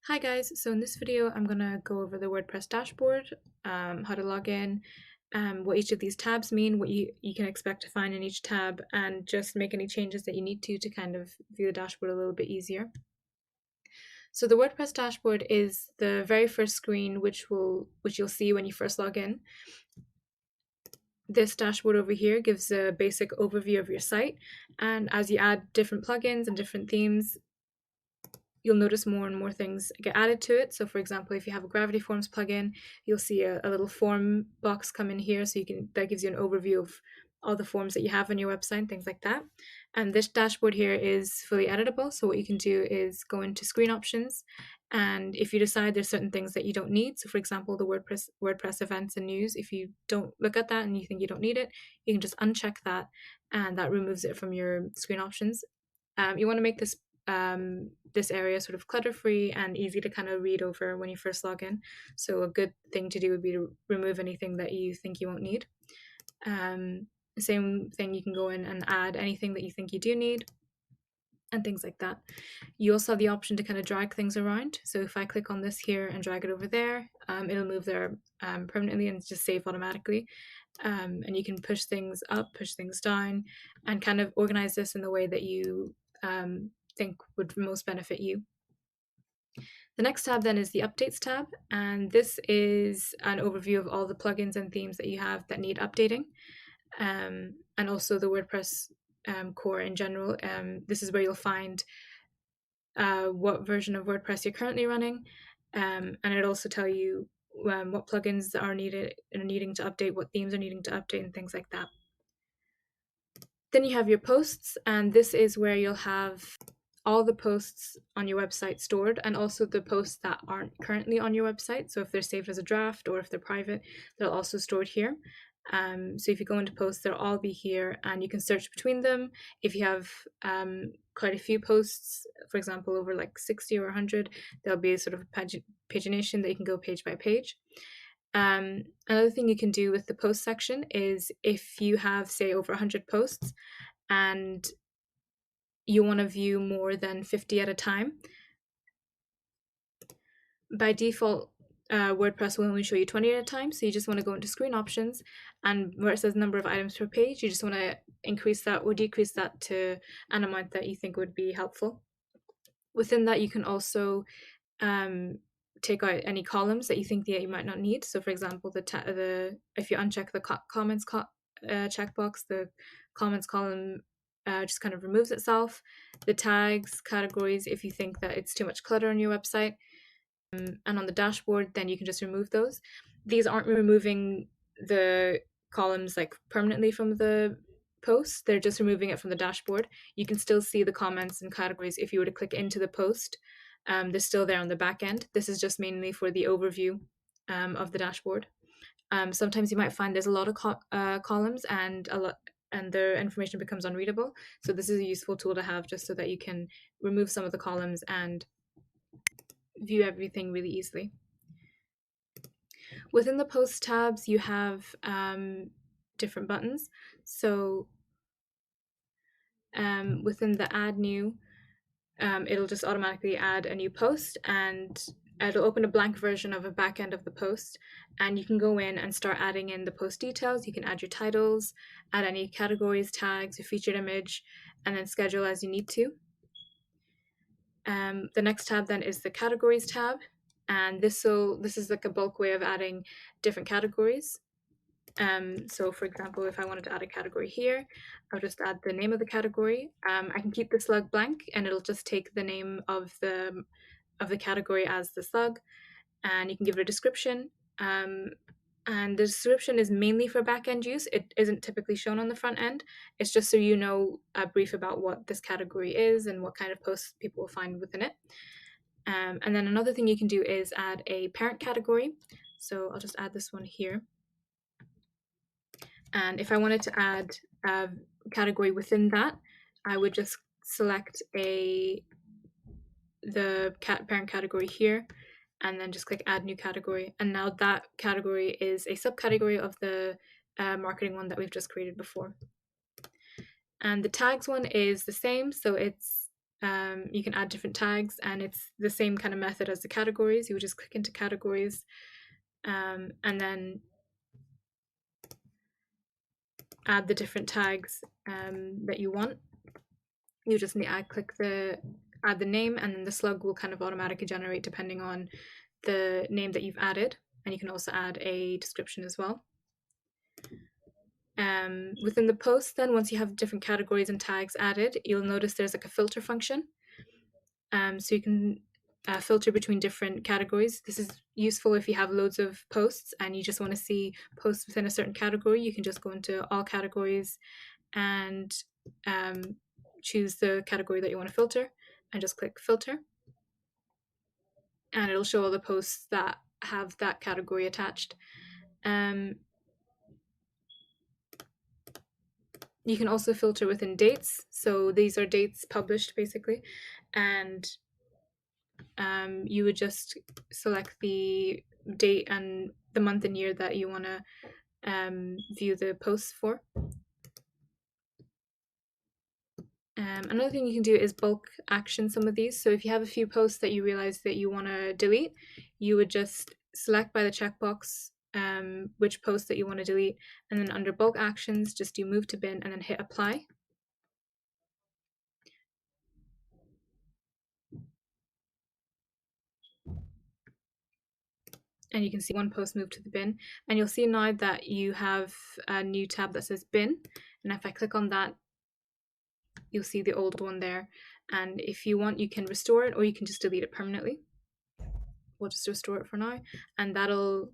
Hi guys, so in this video I'm going to go over the WordPress dashboard, how to log in, what each of these tabs mean, what you can expect to find in each tab, and just make any changes that you need to kind of view the dashboard a little bit easier. So the WordPress dashboard is the very first screen which you'll see when you first log in. This dashboard over here gives a basic overview of your site, and as you add different plugins and different themes, you'll notice more and more things get added to it. So for example, if you have a Gravity Forms plugin, you'll see a little form box come in here, so that gives you an overview of all the forms that you have on your website and things like that. And this dashboard here is fully editable, so what you can do is go into screen options, and if you decide there's certain things that you don't need, so for example the WordPress events and news, if you don't look at that and you think you don't need it, you can just uncheck that, and that removes it from your screen options. You want to make this area sort of clutter-free and easy to kind of read over when you first log in. So a good thing to do would be to remove anything that you think you won't need. Same thing, you can go in and add anything that you think you do need and things like that. You also have the option to kind of drag things around. So if I click on this here and drag it over there, it'll move there permanently and just save automatically. And you can push things up, push things down, and kind of organize this in the way that you think would most benefit you. The next tab then is the Updates tab, and this is an overview of all the plugins and themes that you have that need updating, and also the WordPress core in general. This is where you'll find what version of WordPress you're currently running, and it'll also tell you what plugins are needing to update, what themes are needing to update, and things like that. Then you have your posts, and this is where you'll have all the posts on your website stored, and also the posts that aren't currently on your website. So if they're saved as a draft or if they're private, they'll also stored here. So if you go into posts, they'll all be here, and you can search between them. If you have quite a few posts, for example, over like 60 or 100, there'll be a sort of pagination that you can go page by page. Another thing you can do with the post section is if you have, say, over 100 posts and you want to view more than 50 at a time, by default, WordPress will only show you 20 at a time. So you just want to go into screen options, and where it says number of items per page, you just want to increase that or decrease that to an amount that you think would be helpful. Within that, you can also take out any columns that you think that you might not need. So for example, if you uncheck the comments checkbox, the comments column just kind of removes itself. The tags, categories, if you think that it's too much clutter on your website, and on the dashboard, then you can just remove those. These aren't removing the columns like permanently from the post, they're just removing it from the dashboard. You can still see the comments and categories if you were to click into the post. They're still there on the back end. This is just mainly for the overview of the dashboard. Sometimes you might find there's a lot of columns and the information becomes unreadable. So this is a useful tool to have just so that you can remove some of the columns and view everything really easily. Within the post tabs, you have different buttons. So within the add new, it'll just automatically add a new post, and it'll open a blank version of a back end of the post, and you can go in and start adding in the post details. You can add your titles, add any categories, tags, your featured image, and then schedule as you need to. The next tab then is the categories tab, and this is like a bulk way of adding different categories. So for example, if I wanted to add a category here, I'll just add the name of the category. I can keep the slug blank, and it'll just take the name of the category as the slug, and you can give it a description. And the description is mainly for back-end use. It isn't typically shown on the front end. It's just so you know a brief about what this category is and what kind of posts people will find within it. And then another thing you can do is add a parent category. So I'll just add this one here. And if I wanted to add a category within that, I would just select the parent category here, and then just click add new category. And now that category is a subcategory of the marketing one that we've just created before. And the tags one is the same. So it's you can add different tags, and it's the same kind of method as the categories. You would just click into categories, and then add the different tags that you want. You just need to add the name, and then the slug will kind of automatically generate depending on the name that you've added. And you can also add a description as well. Within the post, then once you have different categories and tags added, you'll notice there's like a filter function. So you can filter between different categories. This is useful if you have loads of posts and you just want to see posts within a certain category. You can just go into all categories and choose the category that you want to filter and just click filter. And it'll show all the posts that have that category attached. You can also filter within dates. So these are dates published basically. And you would just select the date and the month and year that you want to view the posts for. Another thing you can do is bulk action some of these. So if you have a few posts that you realize that you want to delete, you would just select by the checkbox which post that you want to delete, and then under bulk actions, just do move to bin and then hit apply. And you can see one post move to the bin, and you'll see now that you have a new tab that says bin, and if I click on that, you'll see the old one there. And if you want, you can restore it, or you can just delete it permanently. We'll just restore it for now, and that'll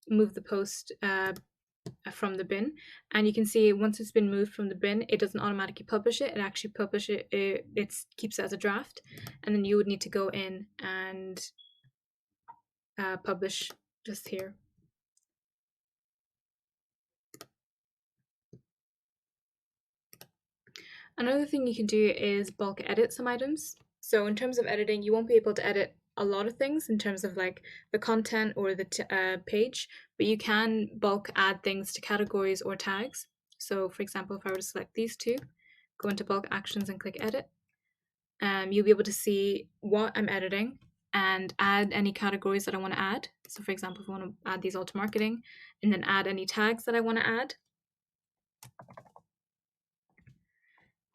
move the post from the bin. And you can see once it's been moved from the bin, it doesn't automatically publish it. It actually publishes it keeps it as a draft, and then you would need to go in and publish just here. Another thing you can do is bulk edit some items. So in terms of editing, you won't be able to edit a lot of things in terms of like the content or the page, but you can bulk add things to categories or tags. So for example, if I were to select these two, go into bulk actions and click edit, you'll be able to see what I'm editing and add any categories that I want to add. So for example, if I want to add these all to marketing, and then add any tags that I want to add.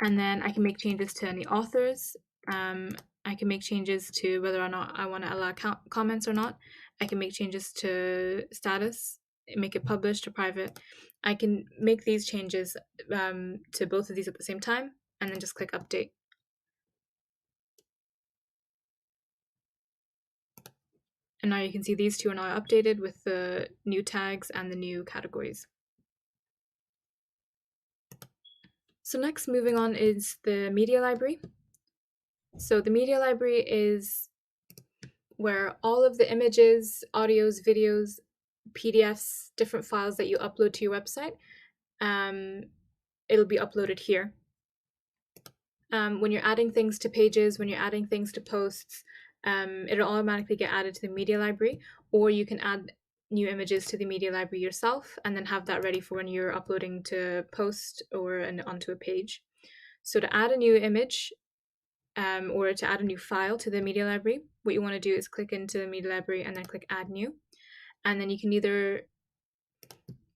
And then I can make changes to any authors. I can make changes to whether or not I want to allow comments or not. I can make changes to status, make it published or private. I can make these changes to both of these at the same time, and then just click update. And now you can see these two are now updated with the new tags and the new categories. So next, moving on, is the media library. So the media library is where all of the images, audios, videos, PDFs, different files that you upload to your website, it'll be uploaded here. When you're adding things to pages, when you're adding things to posts, it'll automatically get added to the media library, or you can add new images to the media library yourself and then have that ready for when you're uploading to post or onto a page. So to add a new image or to add a new file to the media library, what you want to do is click into the media library and then click add new. And then you can either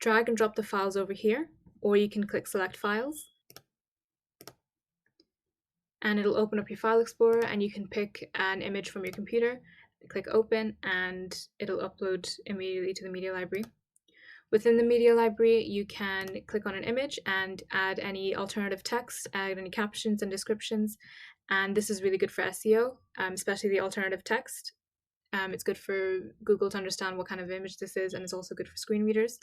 drag and drop the files over here, or you can click select files. And it'll open up your file explorer, and you can pick an image from your computer, click open, and it'll upload immediately to the media library. Within the media library, you can click on an image and add any alternative text, add any captions and descriptions. And this is really good for SEO, especially the alternative text. It's good for Google to understand what kind of image this is, and it's also good for screen readers.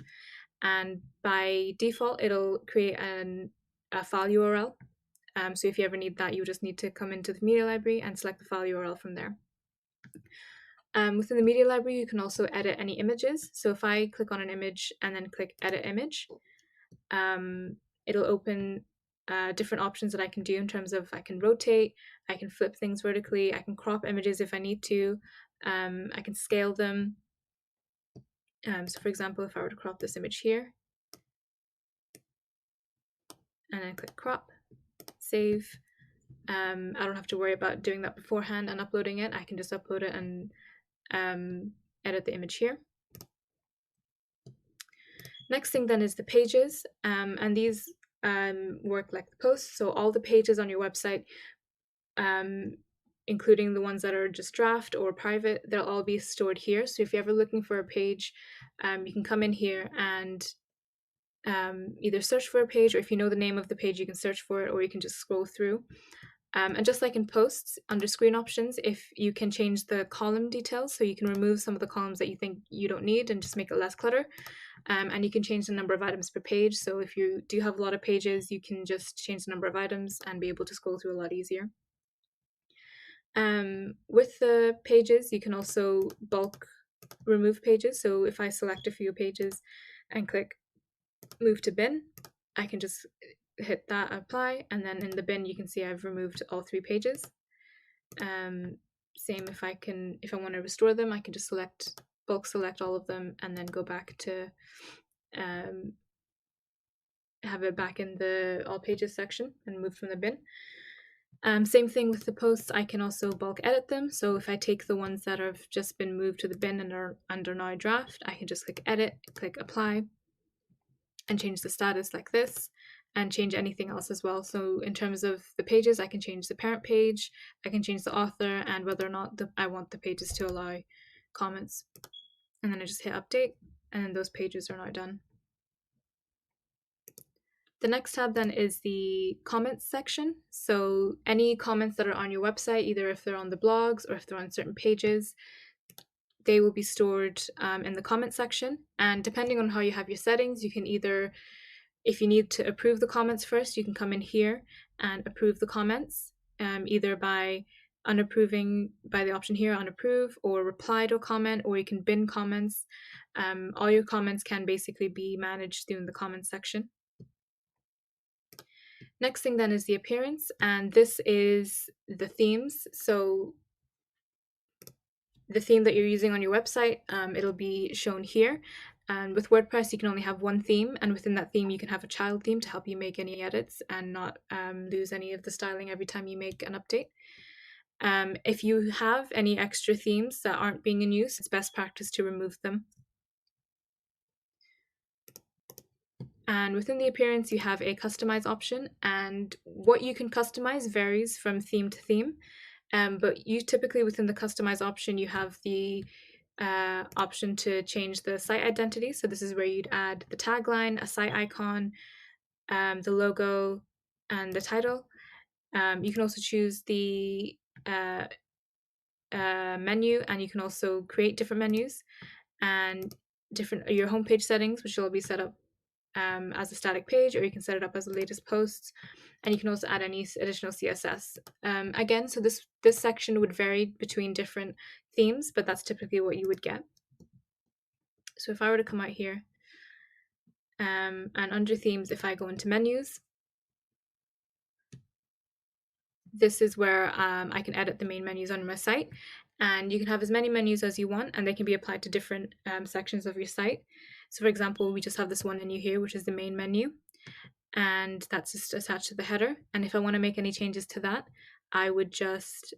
And by default, it'll create a file URL. So if you ever need that, you just need to come into the media library and select the file URL from there. Within the media library, you can also edit any images. So if I click on an image and then click edit image, it'll open different options that I can do in terms of I can rotate, I can flip things vertically, I can crop images if I need to, I can scale them. So for example, if I were to crop this image here, and then click crop, save. I don't have to worry about doing that beforehand and uploading it. I can just upload it and edit the image here. Next thing then is the pages, and these work like the posts. So all the pages on your website, including the ones that are just draft or private, they'll all be stored here. So if you're ever looking for a page, you can come in here and either search for a page, or if you know the name of the page, you can search for it, or you can just scroll through. And just like in posts, under screen options, if you can change the column details, so you can remove some of the columns that you think you don't need and just make it less clutter. And you can change the number of items per page. So if you do have a lot of pages, you can just change the number of items and be able to scroll through a lot easier. With the pages, you can also bulk remove pages. So if I select a few pages and click move to bin, I can just hit that apply, and then in the bin you can see I've removed all 3 pages. Same if I want to restore them, I can just bulk select all of them and then go back to have it back in the all pages section and move from the bin. Same thing with the posts, I can also bulk edit them. So if I take the ones that have just been moved to the bin and are under now draft, I can just click edit, click apply, and change the status like this, and change anything else as well. So in terms of the pages, I can change the parent page, I can change the author, and whether or not I want the pages to allow comments. And then I just hit update, and then those pages are now done. The next tab then is the comments section. So any comments that are on your website, either if they're on the blogs or if they're on certain pages, they will be stored in the comment section. And depending on how you have your settings, you can either, if you need to approve the comments first, you can come in here and approve the comments, either by unapproving by the option here, unapprove, or reply to a comment, or you can bin comments. All your comments can basically be managed through the comments section. Next thing then is the appearance, and this is the themes. So the theme that you're using on your website, it'll be shown here. And with WordPress, you can only have one theme, and within that theme, you can have a child theme to help you make any edits and not lose any of the styling every time you make an update. If you have any extra themes that aren't being in use, it's best practice to remove them. And within the appearance, you have a customize option, and what you can customize varies from theme to theme. But you typically, within the customize option, you have the option to change the site identity. So this is where you'd add the tagline, a site icon, the logo, and the title. You can also choose the menu, and you can also create different menus and your homepage settings, which will be set up as a static page, or you can set it up as the latest posts, and you can also add any additional CSS. Again, so this section would vary between different themes, but that's typically what you would get. So if I were to come out here, and under themes, if I go into menus, this is where I can edit the main menus on my site, and you can have as many menus as you want, and they can be applied to different sections of your site. So for example, we just have this one menu here, which is the main menu, and that's just attached to the header. And if I want to make any changes to that, I would just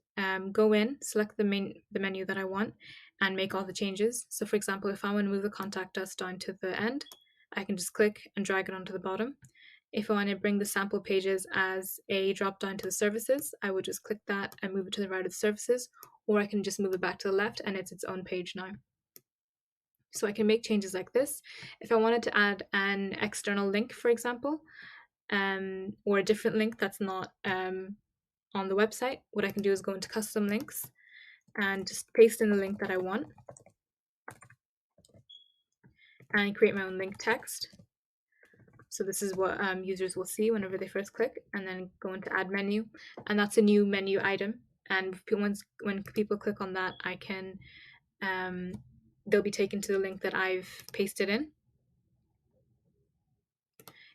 go in, select the menu that I want, and make all the changes. So for example, if I want to move the contact us down to the end, I can just click and drag it onto the bottom. If I want to bring the sample pages as a drop down to the services, I would just click that and move it to the right of the services, or I can just move it back to the left and it's its own page now. So I can make changes like this. If I wanted to add an external link, for example, or a different link that's not on the website, what I can do is go into custom links and just paste in the link that I want and create my own link text. So this is what users will see whenever they first click, and then go into add menu, and that's a new menu item. And when people click on that, I can they'll be taken to the link that I've pasted in.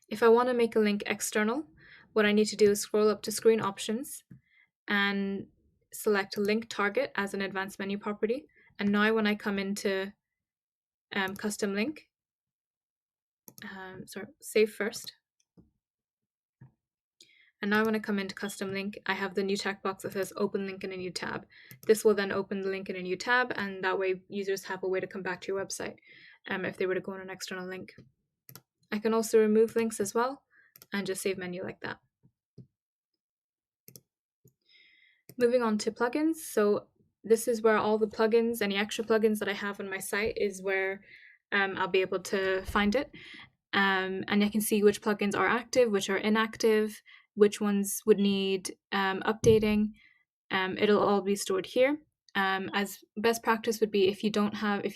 If I want to make a link external, what I need to do is scroll up to screen options and select link target as an advanced menu property. And now when I come into custom link, save first. And now when I come into custom link, I have the new checkbox that says open link in a new tab. This will then open the link in a new tab, and that way users have a way to come back to your website if they were to go on an external link. I can also remove links as well and just save menu like that. Moving on to plugins. So this is where all the plugins, any extra plugins that I have on my site is where I'll be able to find it. And I can see which plugins are active, which are inactive, which ones would need updating. It'll all be stored here. As best practice would be if you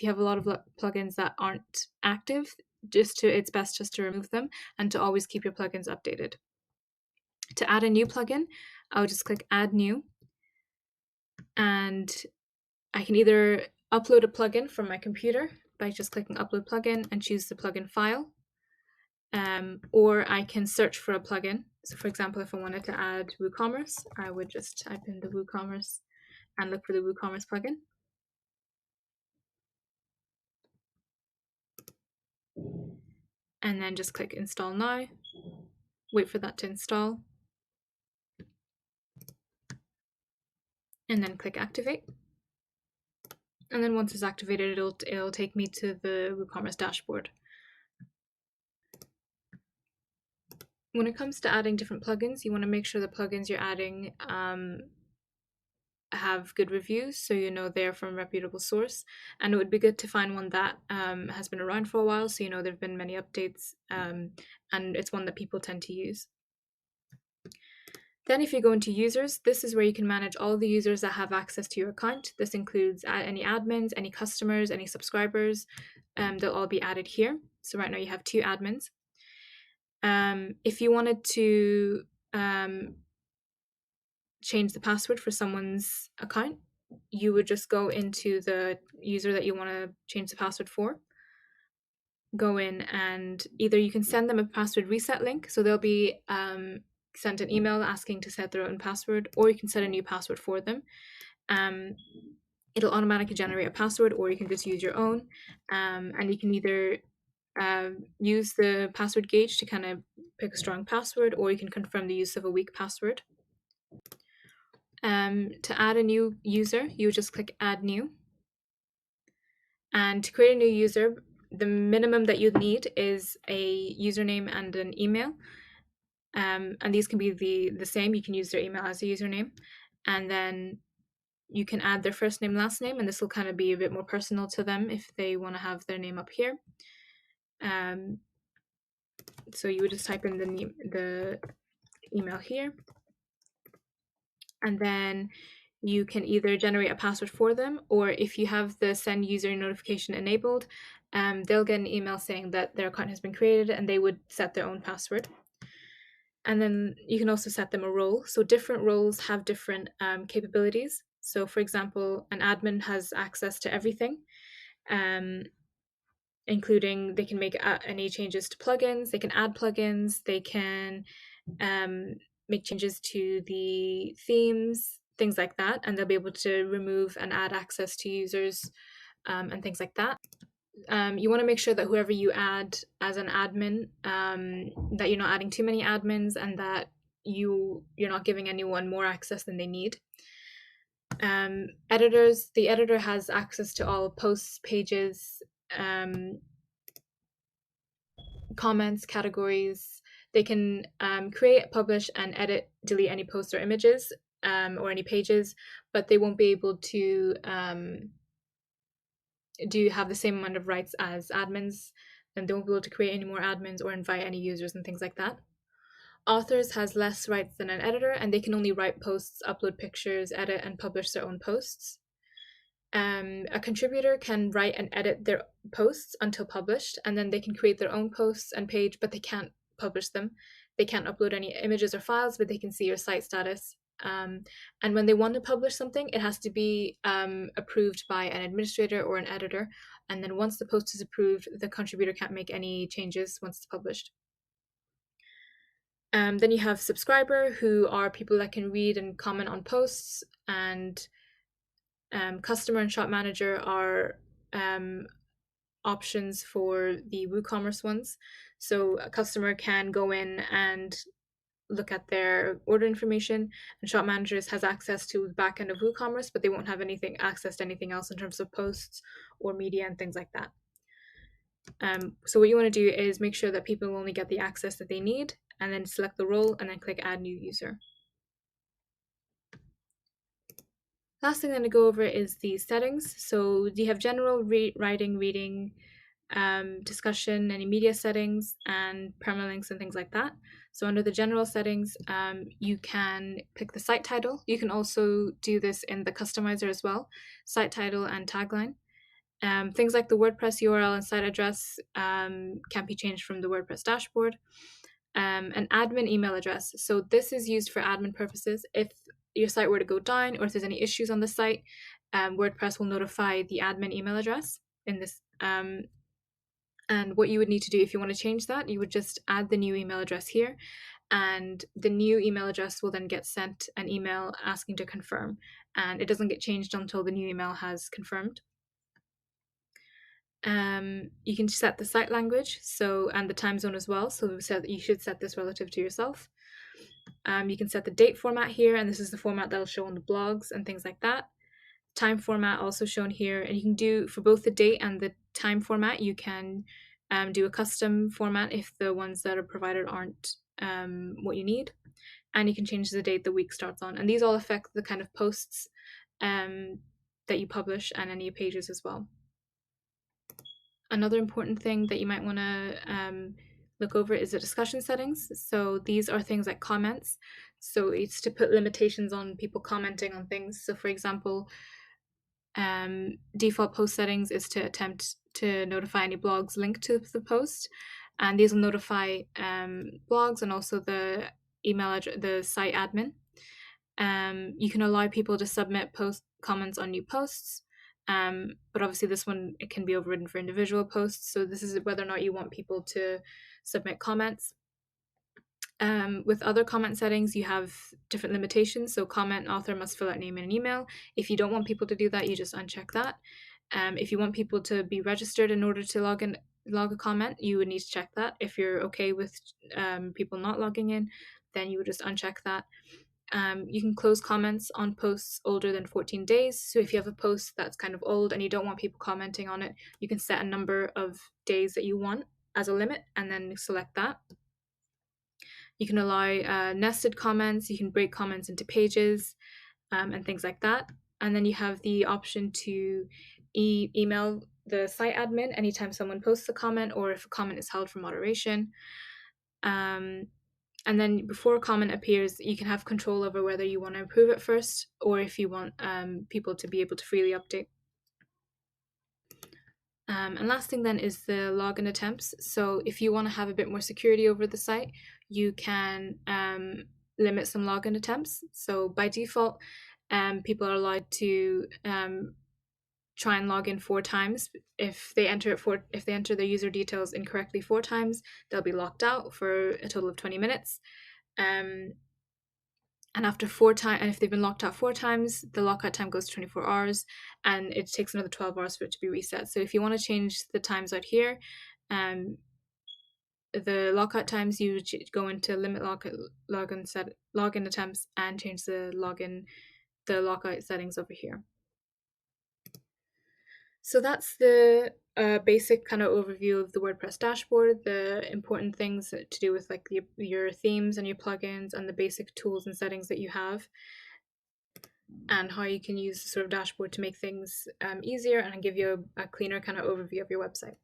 have a lot of plugins that aren't active, it's best just to remove them and to always keep your plugins updated. To add a new plugin, I'll just click add new, and I can either upload a plugin from my computer by just clicking upload plugin and choose the plugin file, or I can search for a plugin. So for example, if I wanted to add WooCommerce, I would just type in the WooCommerce and look for the WooCommerce plugin. And then just click install now, wait for that to install, and then click activate. And then once it's activated, it'll take me to the WooCommerce dashboard. When it comes to adding different plugins, you want to make sure the plugins you're adding have good reviews, so you know they're from a reputable source. And it would be good to find one that has been around for a while, so you know there have been many updates, and it's one that people tend to use. Then if you go into users, this is where you can manage all the users that have access to your account. This includes any admins, any customers, any subscribers. They'll all be added here. So right now you have 2 admins. If you wanted to change the password for someone's account, you would just go into the user that you want to change the password for, go in, and either you can send them a password reset link, so they'll be sent an email asking to set their own password, or you can set a new password for them. It'll automatically generate a password, or you can just use your own, and you can either use the password gauge to kind of pick a strong password, or you can confirm the use of a weak password. To add a new user, you just click add new. And to create a new user, the minimum that you'd need is a username and an email. And these can be the same. You can use their email as a username. And then you can add their first name, last name, and this will kind of be a bit more personal to them if they want to have their name up here. So you would just type in the email here. And then you can either generate a password for them, or if you have the send user notification enabled, they'll get an email saying that their account has been created and they would set their own password. And then you can also set them a role. So different roles have different capabilities. So for example, an admin has access to everything, including they can make any changes to plugins, they can add plugins, they can make changes to the themes, things like that, and they'll be able to remove and add access to users and things like that. You want to make sure that whoever you add as an admin, that you're not adding too many admins, and that you're not giving anyone more access than they need. Editors, the editor has access to all posts, pages, comments, categories. They can create, publish, and edit, delete any posts or images or any pages, but they won't be able to have the same amount of rights as admins, and they won't be able to create any more admins or invite any users and things like that. Authors has less rights than an editor, and they can only write posts, upload pictures, edit, and publish their own posts. A contributor can write and edit their posts until published, and then they can create their own posts and page, but they can't publish them. They can't upload any images or files, but they can see your site status. And when they want to publish something, it has to be approved by an administrator or an editor. And then once the post is approved, the contributor can't make any changes once it's published. Then you have subscriber, who are people that can read and comment on posts, and customer and shop manager are options for the WooCommerce ones. So a customer can go in and look at their order information, and Shop Managers has access to the back end of WooCommerce, but they won't have access to anything else in terms of posts or media and things like that. So what you want to do is make sure that people only get the access that they need, and then select the role and then click Add New User. Last thing I'm going to go over is the settings. So you have general writing, reading, discussion, any media settings, and permalinks and things like that. So under the general settings, you can pick the site title. You can also do this in the customizer as well, site title and tagline. Things like the WordPress URL and site address can be changed from the WordPress dashboard. An admin email address. So this is used for admin purposes. If your site were to go down or if there's any issues on the site, WordPress will notify the admin email address in this. And what you would need to do if you want to change that, you would just add the new email address here, and the new email address will then get sent an email asking to confirm, and it doesn't get changed until the new email has confirmed. You can set the site language, and the time zone as well. So you should set this relative to yourself. You can set the date format here, and this is the format that'll show on the blogs and things like that. Time format also shown here, and you can do for both the date and the time format. You can do a custom format if the ones that are provided aren't what you need, and you can change the date the week starts on. And these all affect the kind of posts that you publish and any pages as well. Another important thing that you might want to look over is the discussion settings. So these are things like comments. So it's to put limitations on people commenting on things. So for example, default post settings is to attempt to notify any blogs linked to the post, and these will notify blogs and also the email address, the site admin. You can allow people to submit comments on new posts, but obviously this one, it can be overridden for individual posts. So this is whether or not you want people to submit comments. With other comment settings, you have different limitations. So comment author must fill out name and an email. If you don't want people to do that, you just uncheck that. If you want people to be registered in order to log a comment, you would need to check that. If you're okay with people not logging in, then you would just uncheck that. You can close comments on posts older than 14 days. So if you have a post that's kind of old and you don't want people commenting on it, you can set a number of days that you want as a limit and then select that. You can allow nested comments, you can break comments into pages, and things like that. And then you have the option to email the site admin anytime someone posts a comment or if a comment is held for moderation. And then before a comment appears, you can have control over whether you want to approve it first or if you want people to be able to freely update. And last thing then is the login attempts. So if you want to have a bit more security over the site, you can limit some login attempts. So by default, people are allowed to try and log in 4 times. If they enter their user details incorrectly 4 times, they'll be locked out for a total of 20 minutes. And after 4 times, and if they've been locked out 4 times, the lockout time goes to 24 hours, and it takes another 12 hours for it to be reset. So if you want to change the times out here, the lockout times, you go into limit login attempts and change the lockout settings over here. So that's the basic kind of overview of the WordPress dashboard, the important things to do with like your themes and your plugins and the basic tools and settings that you have, and how you can use the sort of dashboard to make things easier and give you a cleaner kind of overview of your website.